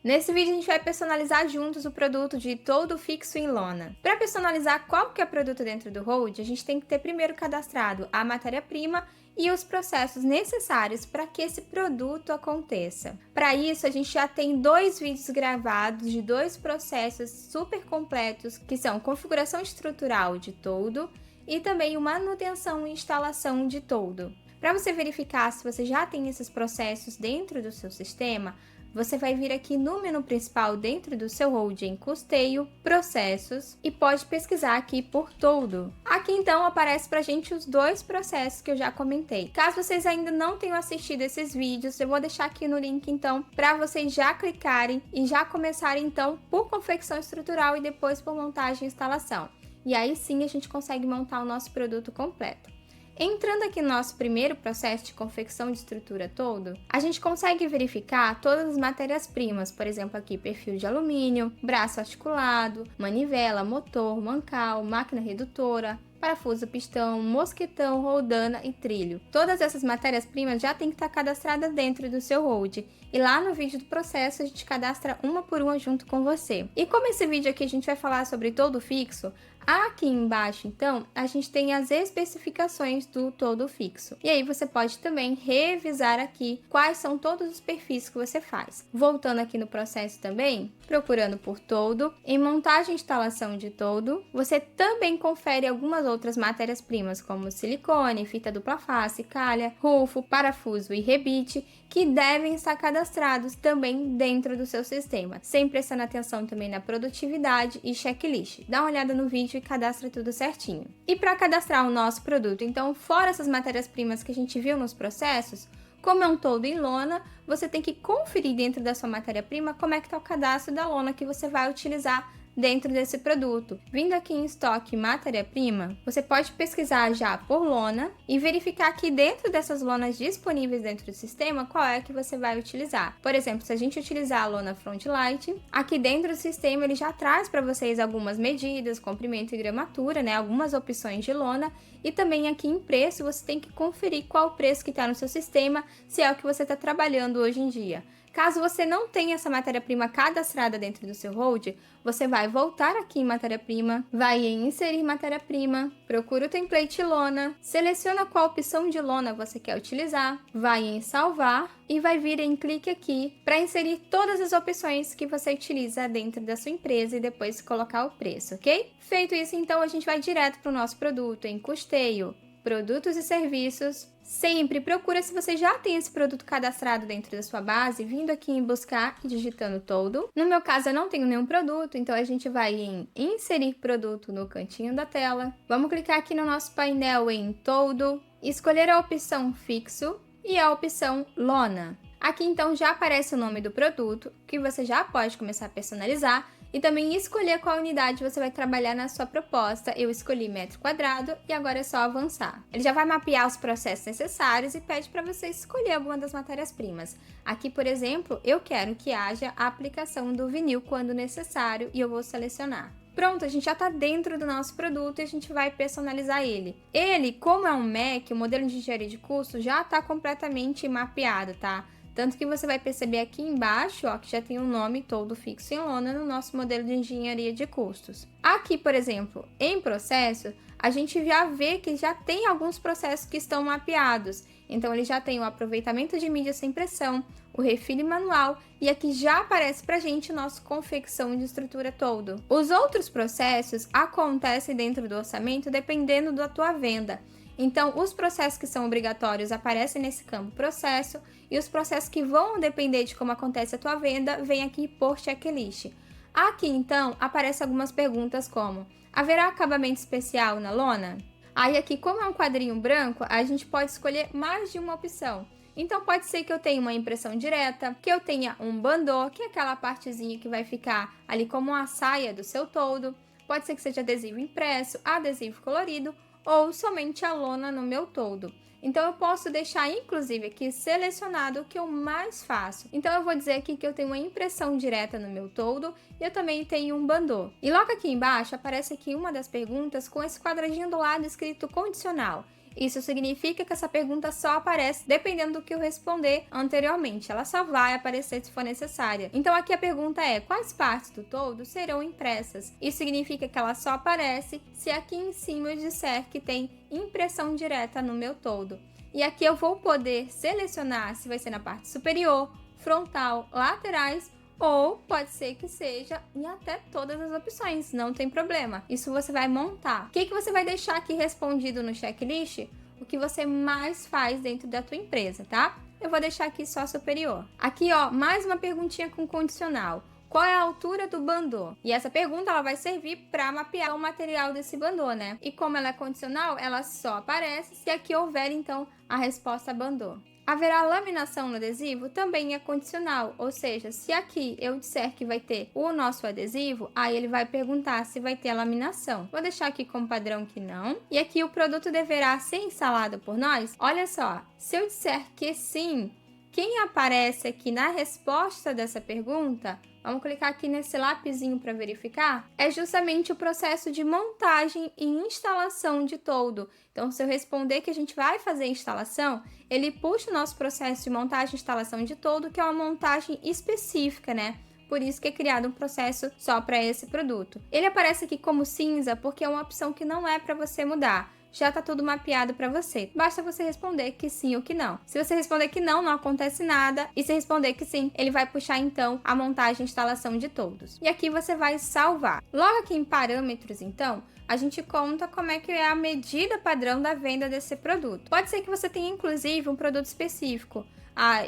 Nesse vídeo a gente vai personalizar juntos o produto de todo fixo em lona. Para personalizar qualquer produto dentro do Hold, a gente tem que ter primeiro cadastrado a matéria-prima e os processos necessários para que esse produto aconteça. Para isso, a gente já tem 2 vídeos gravados de 2 processos super completos, que são configuração estrutural de todo e também manutenção e instalação de todo. Para você verificar se você já tem esses processos dentro do seu sistema, você vai vir aqui no menu principal dentro do seu Hold em Custeio, Processos e pode pesquisar aqui por todo. Aqui então aparece pra gente os 2 processos que eu já comentei. Caso vocês ainda não tenham assistido esses vídeos, eu vou deixar aqui no link então para vocês já clicarem e já começarem então por confecção estrutural e depois por montagem e instalação. E aí sim a gente consegue montar o nosso produto completo. Entrando aqui no nosso primeiro processo de confecção de estrutura todo, a gente consegue verificar todas as matérias-primas, por exemplo aqui perfil de alumínio, braço articulado, manivela, motor, mancal, máquina redutora, parafuso, pistão, mosquetão, roldana e trilho. Todas essas matérias-primas já tem que estar cadastradas dentro do seu Hold. E lá no vídeo do processo a gente cadastra uma por uma junto com você. E como esse vídeo aqui a gente vai falar sobre todo fixo, aqui embaixo então a gente tem as especificações do todo fixo. E aí você pode também revisar aqui quais são todos os perfis que você faz. Voltando aqui no processo também, procurando por todo, em montagem e instalação de todo, você também confere algumas outras matérias-primas como silicone, fita dupla face, calha, rufo, parafuso e rebite, que devem estar cadastrados também dentro do seu sistema, sempre prestando atenção também na produtividade e checklist. Dá uma olhada no vídeo e cadastra tudo certinho. E para cadastrar o nosso produto, então, fora essas matérias-primas que a gente viu nos processos, como é um todo em lona, você tem que conferir dentro da sua matéria-prima como é que está o cadastro da lona que você vai utilizar dentro desse produto. Vindo aqui em estoque matéria-prima, você pode pesquisar já por lona e verificar aqui dentro dessas lonas disponíveis dentro do sistema qual é que você vai utilizar. Por exemplo, se a gente utilizar a lona Frontlight, aqui dentro do sistema ele já traz para vocês algumas medidas, comprimento e gramatura, né, algumas opções de lona, e também aqui em preço você tem que conferir qual o preço que está no seu sistema, se é o que você está trabalhando hoje em dia. Caso você não tenha essa matéria-prima cadastrada dentro do seu Hold, você vai voltar aqui em matéria-prima, vai em inserir matéria-prima, procura o template lona, seleciona qual opção de lona você quer utilizar, vai em salvar e vai vir em clique aqui para inserir todas as opções que você utiliza dentro da sua empresa e depois colocar o preço, ok? Feito isso, então a gente vai direto para o nosso produto em custeio, produtos e serviços. Sempre procura se você já tem esse produto cadastrado dentro da sua base, vindo aqui em buscar e digitando todo. No meu caso eu não tenho nenhum produto, então a gente vai em inserir produto no cantinho da tela. Vamos clicar aqui no nosso painel em todo, escolher a opção fixo e a opção lona. Aqui então já aparece o nome do produto, que você já pode começar a personalizar. E também escolher qual unidade você vai trabalhar na sua proposta. Eu escolhi metro quadrado e agora é só avançar. Ele já vai mapear os processos necessários e pede para você escolher alguma das matérias-primas. Aqui, por exemplo, eu quero que haja a aplicação do vinil quando necessário e eu vou selecionar. Pronto, a gente já está dentro do nosso produto e a gente vai personalizar ele. Ele, como é um MEC, o modelo de engenharia de custo, já está completamente mapeado, tá? Tanto que você vai perceber aqui embaixo, ó, que já tem o nome todo fixo em lona no nosso modelo de engenharia de custos. Aqui, por exemplo, em processo, a gente já vê que já tem alguns processos que estão mapeados. Então, ele já tem o aproveitamento de mídia sem pressão, o refil manual e aqui já aparece pra gente o nosso confecção de estrutura todo. Os outros processos acontecem dentro do orçamento dependendo da tua venda. Então, os processos que são obrigatórios aparecem nesse campo processo e os processos que vão depender de como acontece a tua venda vem aqui por checklist. Aqui, então, aparecem algumas perguntas como: haverá acabamento especial na lona? Aí aqui, como é um quadrinho branco, a gente pode escolher mais de uma opção. Então, pode ser que eu tenha uma impressão direta, que eu tenha um bandô, que é aquela partezinha que vai ficar ali como uma saia do seu todo. Pode ser que seja adesivo impresso, adesivo colorido, ou somente a lona no meu todo. Então eu posso deixar inclusive aqui selecionado o que eu mais faço. Então eu vou dizer aqui que eu tenho uma impressão direta no meu todo e eu também tenho um bandô. E logo aqui embaixo aparece aqui uma das perguntas com esse quadradinho do lado escrito condicional. Isso significa que essa pergunta só aparece dependendo do que eu responder anteriormente. Ela só vai aparecer se for necessária. Então aqui a pergunta é: quais partes do todo serão impressas? Isso significa que ela só aparece se aqui em cima eu disser que tem impressão direta no meu todo. E aqui eu vou poder selecionar se vai ser na parte superior, frontal, laterais, ou pode ser que seja em até todas as opções, não tem problema. Isso você vai montar. O que você vai deixar aqui respondido no checklist? O que você mais faz dentro da tua empresa, tá? Eu vou deixar aqui só superior. Aqui, ó, mais uma perguntinha com condicional. Qual é a altura do bandô? E essa pergunta ela vai servir para mapear o material desse bandô, né? E como ela é condicional, ela só aparece se aqui houver, então, a resposta bandô. Haverá laminação no adesivo? Também é condicional, ou seja, se aqui eu disser que vai ter o nosso adesivo, aí ele vai perguntar se vai ter a laminação. Vou deixar aqui como padrão que não. E aqui o produto deverá ser instalado por nós? Olha só, se eu disser que sim, quem aparece aqui na resposta dessa pergunta, vamos clicar aqui nesse lapisinho para verificar, é justamente o processo de montagem e instalação de todo. Então, se eu responder que a gente vai fazer a instalação, ele puxa o nosso processo de montagem e instalação de todo, que é uma montagem específica, né? Por isso que é criado um processo só para esse produto. Ele aparece aqui como cinza porque é uma opção que não é para você mudar. Já está tudo mapeado para você. Basta você responder que sim ou que não. Se você responder que não, não acontece nada. E se responder que sim, ele vai puxar então a montagem e instalação de todos. E aqui você vai salvar. Logo aqui em parâmetros, então, a gente conta como é que é a medida padrão da venda desse produto. Pode ser que você tenha inclusive um produto específico.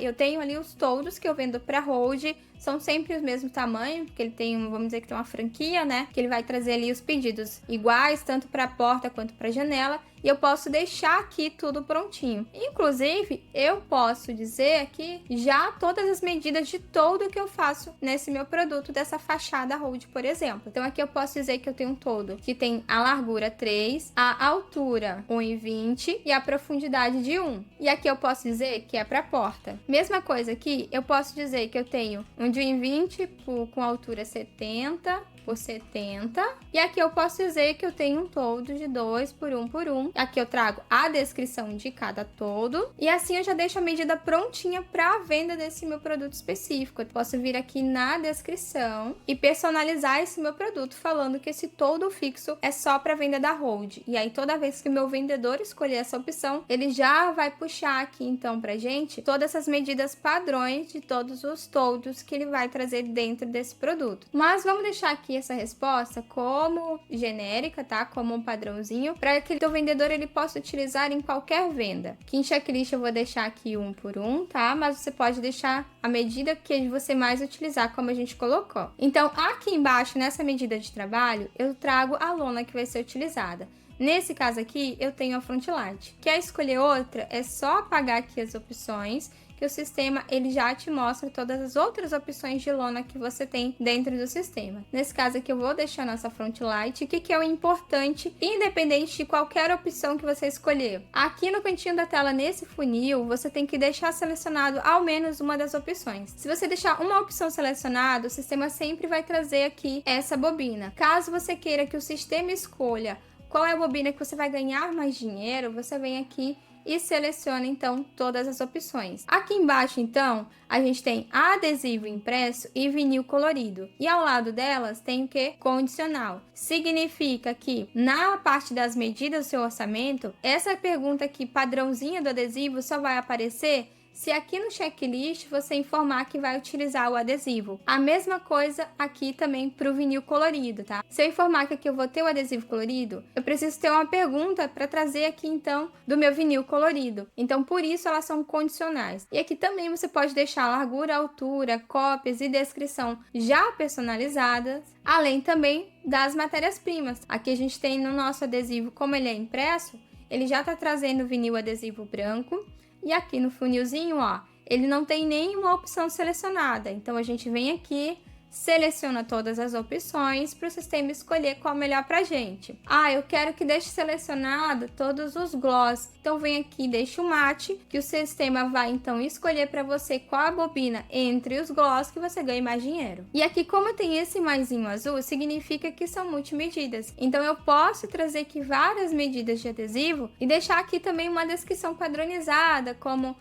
Eu tenho ali os toldos que eu vendo para hold, são sempre o mesmo tamanho, porque ele tem, vamos dizer que tem uma franquia, né? Que ele vai trazer ali os pedidos iguais, tanto para a porta quanto para a janela. E eu posso deixar aqui tudo prontinho. Inclusive, eu posso dizer aqui já todas as medidas de todo que eu faço nesse meu produto, dessa fachada hold, por exemplo. Então aqui eu posso dizer que eu tenho um todo que tem a largura 3, a altura 1,20 e a profundidade de 1. E aqui eu posso dizer que é para a porta. Mesma coisa aqui, eu posso dizer que eu tenho um de 1,20 com altura 70 por 70. E aqui eu posso dizer que eu tenho um todo de 2 por 1 por 1. Aqui eu trago a descrição de cada todo. E assim eu já deixo a medida prontinha para a venda desse meu produto específico. Eu posso vir aqui na descrição e personalizar esse meu produto falando que esse todo fixo é só para venda da hold. E aí toda vez que o meu vendedor escolher essa opção, ele já vai puxar aqui então pra gente todas essas medidas padrões de todos os todos que ele vai trazer dentro desse produto. Mas vamos deixar aqui essa resposta como genérica, tá? Como um padrãozinho, para que o teu vendedor ele possa utilizar em qualquer venda. Aqui em checklist eu vou deixar aqui 1 por 1, tá? Mas você pode deixar a medida que você mais utilizar, como a gente colocou. Então, aqui embaixo, nessa medida de trabalho, eu trago a lona que vai ser utilizada. Nesse caso aqui, eu tenho a Frontlight. Quer escolher outra? É só apagar aqui as opções, que o sistema ele já te mostra todas as outras opções de lona que você tem dentro do sistema. Nesse caso aqui eu vou deixar nossa Frontlight. O que é o importante, independente de qualquer opção que você escolher. Aqui no cantinho da tela, nesse funil, você tem que deixar selecionado ao menos uma das opções. Se você deixar uma opção selecionada, o sistema sempre vai trazer aqui essa bobina. Caso você queira que o sistema escolha qual é a bobina que você vai ganhar mais dinheiro, você vem aqui e seleciona então todas as opções. Aqui embaixo então a gente tem adesivo impresso e vinil colorido, e ao lado delas tem o que? Condicional. Significa que na parte das medidas do seu orçamento, essa pergunta aqui padrãozinha do adesivo só vai aparecer se aqui no checklist você informar que vai utilizar o adesivo. A mesma coisa aqui também para o vinil colorido, tá? Se eu informar que aqui eu vou ter o adesivo colorido, eu preciso ter uma pergunta para trazer aqui então do meu vinil colorido. Então por isso elas são condicionais. E aqui também você pode deixar largura, altura, cópias e descrição já personalizadas, além também das matérias-primas. Aqui a gente tem no nosso adesivo, como ele é impresso, ele já está trazendo vinil adesivo branco. E aqui no funilzinho, ó, ele não tem nenhuma opção selecionada. Então, a gente vem aqui, seleciona todas as opções para o sistema escolher qual melhor para a gente. Eu quero que deixe selecionado todos os gloss. Então vem aqui, deixa o mate, que o sistema vai então escolher para você qual a bobina entre os gloss que você ganha mais dinheiro. E aqui, como tem esse maisinho azul, significa que são multimedidas. Então eu posso trazer aqui várias medidas de adesivo e deixar aqui também uma descrição padronizada, como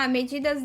medidas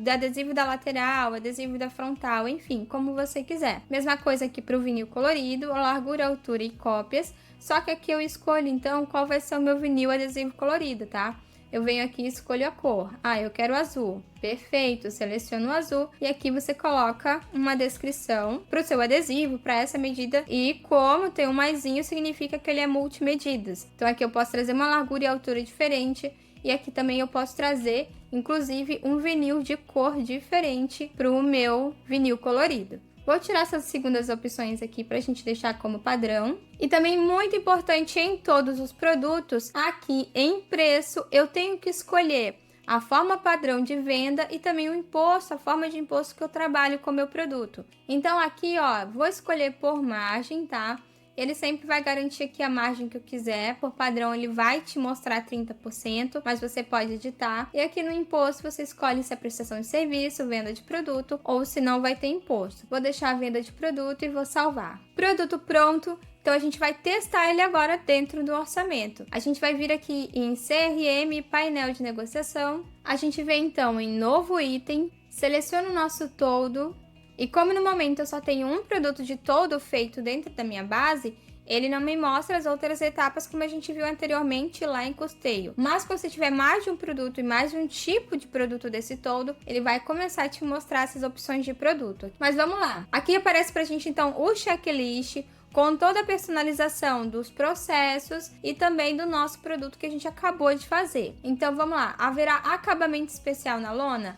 de adesivo da lateral, adesivo da frontal, enfim, como você quiser. Mesma coisa aqui para o vinil colorido, a largura, altura e cópias, só que aqui eu escolho então qual vai ser o meu vinil adesivo colorido, tá? Eu venho aqui e escolho a cor. Eu quero azul. Perfeito, seleciono o azul e aqui você coloca uma descrição para o seu adesivo, para essa medida. E como tem um maisinho, significa que ele é multimedidas. Então aqui eu posso trazer uma largura e altura diferente. E aqui também eu posso trazer, inclusive, um vinil de cor diferente para o meu vinil colorido. Vou tirar essas segundas opções aqui para a gente deixar como padrão. E também muito importante em todos os produtos, aqui em preço, eu tenho que escolher a forma padrão de venda e também o imposto, a forma de imposto que eu trabalho com o meu produto. Então aqui, vou escolher por margem, tá? Ele sempre vai garantir aqui a margem que eu quiser. Por padrão, ele vai te mostrar 30%, mas você pode editar. E aqui no imposto, você escolhe se é prestação de serviço, venda de produto, ou se não vai ter imposto. Vou deixar a venda de produto e vou salvar. Produto pronto. Então, a gente vai testar ele agora dentro do orçamento. A gente vai vir aqui em CRM, painel de negociação. A gente vem, então, em novo item, seleciona o nosso toldo. E como no momento eu só tenho um produto de toldo feito dentro da minha base, ele não me mostra as outras etapas como a gente viu anteriormente lá em custeio. Mas quando você tiver mais de um produto e mais de um tipo de produto desse toldo, ele vai começar a te mostrar essas opções de produto. Mas vamos lá. Aqui aparece pra gente então o checklist com toda a personalização dos processos e também do nosso produto que a gente acabou de fazer. Então vamos lá. Haverá acabamento especial na lona?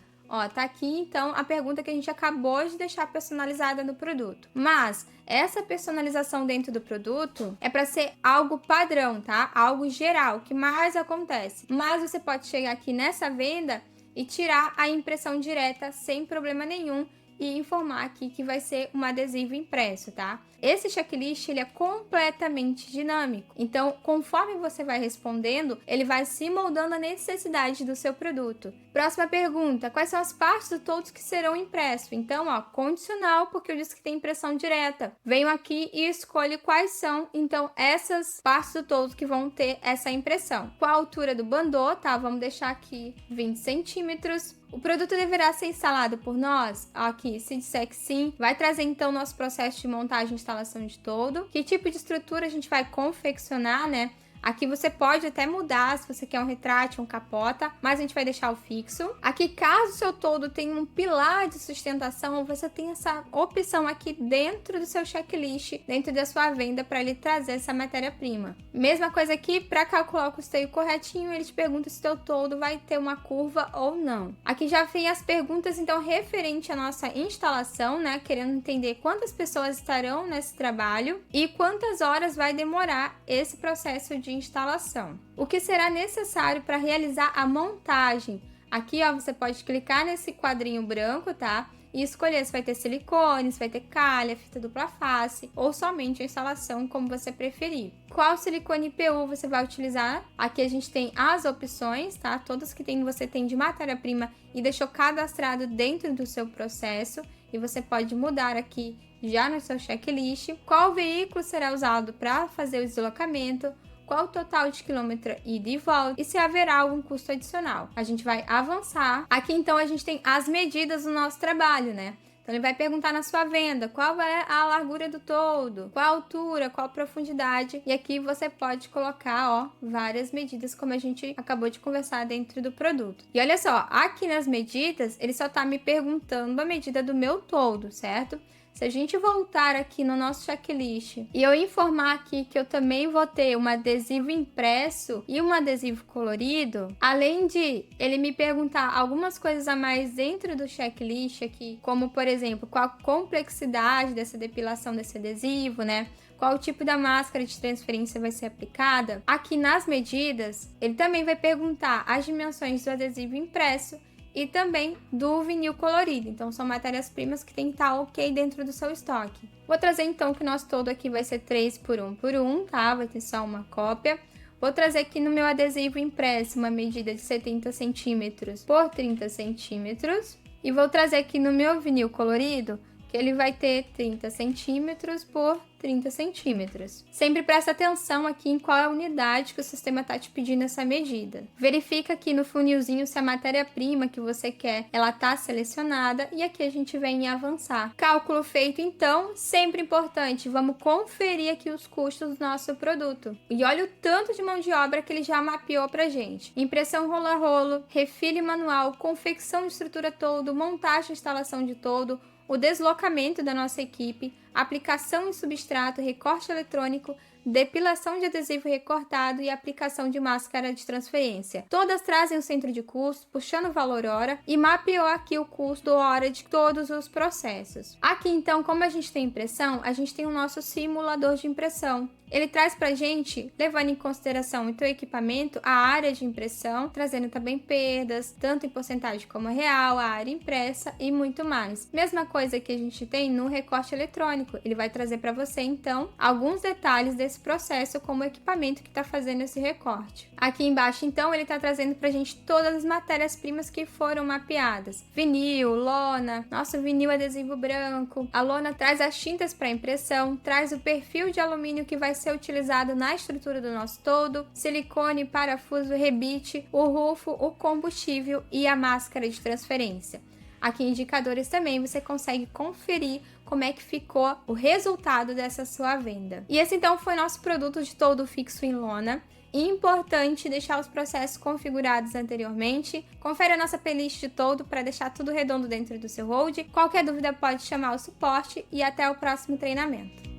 Tá aqui então a pergunta que a gente acabou de deixar personalizada no produto. Mas essa personalização dentro do produto é para ser algo padrão, tá? Algo geral, que mais acontece. Mas você pode chegar aqui nessa venda e tirar a impressão direta sem problema nenhum e informar aqui que vai ser um adesivo impresso, tá? Esse checklist, ele é completamente dinâmico. Então, conforme você vai respondendo, ele vai se moldando à necessidade do seu produto. Próxima pergunta, quais são as partes do toldo que serão impressos? Então, condicional, porque eu disse que tem impressão direta. Venho aqui e escolho quais são, então, essas partes do toldo que vão ter essa impressão. Qual a altura do bandô, tá? Vamos deixar aqui 20 centímetros. O produto deverá ser instalado por nós? Aqui, se disser que sim, vai trazer então nosso processo de montagem e instalação de toldo. Que tipo de estrutura a gente vai confeccionar, né? Aqui você pode até mudar se você quer um retrátil, um capota, mas a gente vai deixar o fixo. Aqui, caso o seu toldo tenha um pilar de sustentação, você tem essa opção aqui dentro do seu checklist, dentro da sua venda, para ele trazer essa matéria-prima. Mesma coisa aqui, para calcular o custeio corretinho, ele te pergunta se o seu toldo vai ter uma curva ou não. Aqui já vem as perguntas, então, referente à nossa instalação, né? Querendo entender quantas pessoas estarão nesse trabalho e quantas horas vai demorar esse processo de instalação. O que será necessário para realizar a montagem? Aqui, você pode clicar nesse quadrinho branco, tá? E escolher se vai ter silicone, se vai ter calha, fita dupla face ou somente a instalação, como você preferir. Qual silicone PU você vai utilizar? Aqui a gente tem as opções, tá? Todas que você tem de matéria-prima e deixou cadastrado dentro do seu processo. E você pode mudar aqui já no seu checklist. Qual veículo será usado para fazer o deslocamento? Qual o total de quilômetro ida e volta e se haverá algum custo adicional. A gente vai avançar. Aqui, então, a gente tem as medidas do nosso trabalho, né? Então, ele vai perguntar na sua venda qual é a largura do toldo, qual a altura, qual a profundidade. E aqui você pode colocar, várias medidas, como a gente acabou de conversar dentro do produto. E olha só, aqui nas medidas, ele só tá me perguntando a medida do meu toldo, certo? Se a gente voltar aqui no nosso checklist e eu informar aqui que eu também vou ter um adesivo impresso e um adesivo colorido, além de ele me perguntar algumas coisas a mais dentro do checklist aqui, como, por exemplo, qual a complexidade dessa depilação desse adesivo, né? Qual o tipo da máscara de transferência vai ser aplicada. Aqui nas medidas, ele também vai perguntar as dimensões do adesivo impresso e também do vinil colorido. Então são matérias-primas que tem que estar ok dentro do seu estoque. Vou trazer então que o nosso todo aqui vai ser 3 por 1 por 1, tá? Vai ter só uma cópia. Vou trazer aqui no meu adesivo impresso uma medida de 70 centímetros por 30 centímetros. E vou trazer aqui no meu vinil colorido, que ele vai ter 30 centímetros por 30 centímetros. Sempre presta atenção aqui em qual é a unidade que o sistema está te pedindo essa medida. Verifica aqui no funilzinho se a matéria-prima que você quer, ela está selecionada, e aqui a gente vem em avançar. Cálculo feito então, sempre importante, vamos conferir aqui os custos do nosso produto. E olha o tanto de mão de obra que ele já mapeou pra gente. Impressão rolo a rolo, refile manual, confecção de estrutura todo, montagem e instalação de todo, o deslocamento da nossa equipe, aplicação em substrato, recorte eletrônico, depilação de adesivo recortado e aplicação de máscara de transferência. Todas trazem o centro de custo, puxando o valor hora, e mapeou aqui o custo hora de todos os processos. Aqui então, como a gente tem impressão, a gente tem o nosso simulador de impressão. Ele traz pra gente, levando em consideração o teu equipamento, a área de impressão, trazendo também perdas, tanto em porcentagem como real, a área impressa e muito mais. Mesma coisa que a gente tem no recorte eletrônico. Ele vai trazer para você, então, alguns detalhes desse processo, como o equipamento que está fazendo esse recorte. Aqui embaixo, então, ele está trazendo pra gente todas as matérias-primas que foram mapeadas. Vinil, lona, nosso vinil adesivo branco. A lona traz as tintas para impressão, traz o perfil de alumínio que vai ser utilizado na estrutura do nosso todo, silicone, parafuso, rebite, o rufo, o combustível e a máscara de transferência. Aqui em indicadores também você consegue conferir como é que ficou o resultado dessa sua venda. E esse então foi nosso produto de todo fixo em lona. Importante deixar os processos configurados anteriormente. Confere a nossa playlist de todo para deixar tudo redondo dentro do seu hold. Qualquer dúvida pode chamar o suporte e até o próximo treinamento.